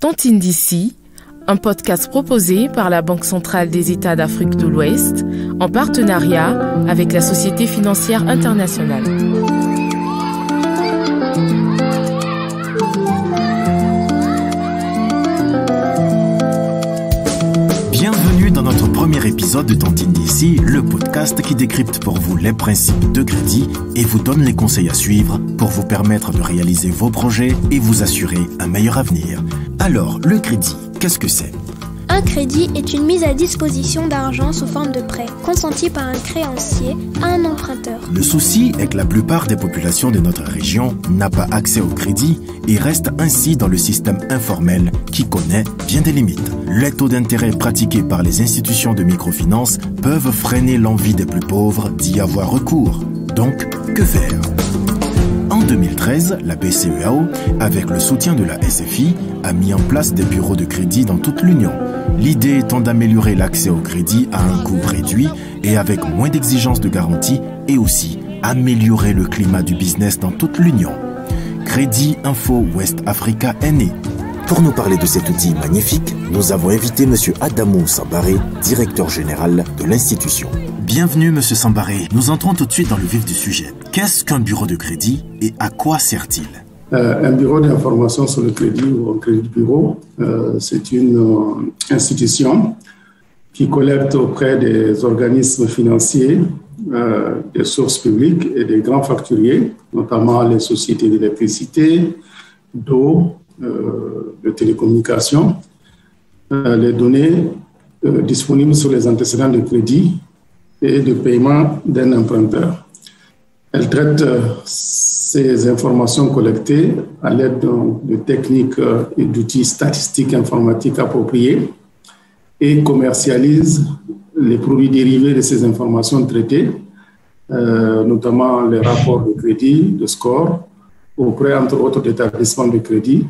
Tontine d'ici, un podcast proposé par la Banque centrale des États d'Afrique de l'Ouest en partenariat avec la Société financière internationale. Bienvenue dans notre premier épisode de Tontine d'ici, le podcast qui décrypte pour vous les principes de crédit et vous donne les conseils à suivre pour vous permettre de réaliser vos projets et vous assurer un meilleur avenir. Alors, le crédit, qu'est-ce que c'est ? Un crédit est une mise à disposition d'argent sous forme de prêt, consenti par un créancier à un emprunteur. Le souci est que la plupart des populations de notre région n'a pas accès au crédit et reste ainsi dans le système informel qui connaît bien des limites. Les taux d'intérêt pratiqués par les institutions de microfinance peuvent freiner l'envie des plus pauvres d'y avoir recours. Donc, que faire ? En 2013, la BCEAO, avec le soutien de la SFI, a mis en place des bureaux de crédit dans toute l'Union. L'idée étant d'améliorer l'accès au crédit à un coût réduit et avec moins d'exigences de garantie et aussi améliorer le climat du business dans toute l'Union. Crédit Info West Africa est né. Pour nous parler de cet outil magnifique, nous avons invité M. Adamou Sambaré, directeur général de l'institution. Bienvenue M. Sambaré. Nous entrons tout de suite dans le vif du sujet. Qu'est-ce qu'un bureau de crédit et à quoi sert-il ? Un bureau d'information sur le crédit ou un crédit bureau, c'est une institution qui collecte auprès des organismes financiers des sources publiques et des grands facturiers, notamment les sociétés d'électricité, d'eau, de télécommunications, les données disponibles sur les antécédents de crédit et de paiement d'un emprunteur. Elle traite ces informations collectées à l'aide de techniques et d'outils statistiques informatiques appropriés et commercialise les produits dérivés de ces informations traitées, notamment les rapports de crédit, de score, auprès, entre autres, d'établissements de crédit,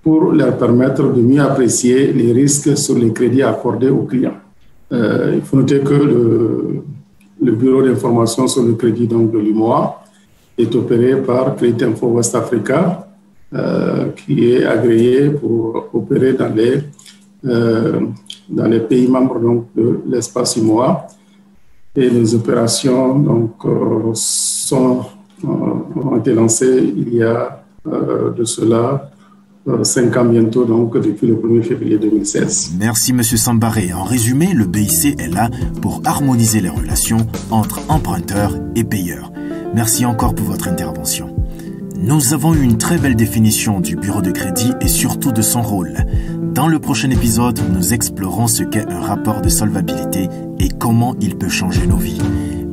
pour leur permettre de mieux apprécier les risques sur les crédits accordés aux clients. Il faut noter que le bureau d'information sur le crédit donc, de l'UMOA est opéré par Crédit Info West Africa, qui est agréé pour opérer dans les pays membres donc, de l'espace UMOA. Et les opérations donc, ont été lancées il y a de cela 5 ans bientôt, donc depuis le 1er février 2016. Merci M. Sambaré. En résumé, le BIC est là pour harmoniser les relations entre emprunteurs et payeurs. Merci encore pour votre intervention. Nous avons eu une très belle définition du bureau de crédit et surtout de son rôle. Dans le prochain épisode, nous explorons ce qu'est un rapport de solvabilité et comment il peut changer nos vies.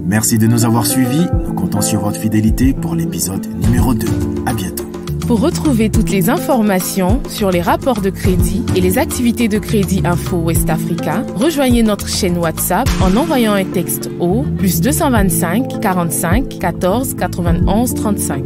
Merci de nous avoir suivis. Nous comptons sur votre fidélité pour l'épisode numéro 2. À bientôt. Pour retrouver toutes les informations sur les rapports de crédit et les activités de Crédit Info West Africa, rejoignez notre chaîne WhatsApp en envoyant un texte au +225 45 14 91 35.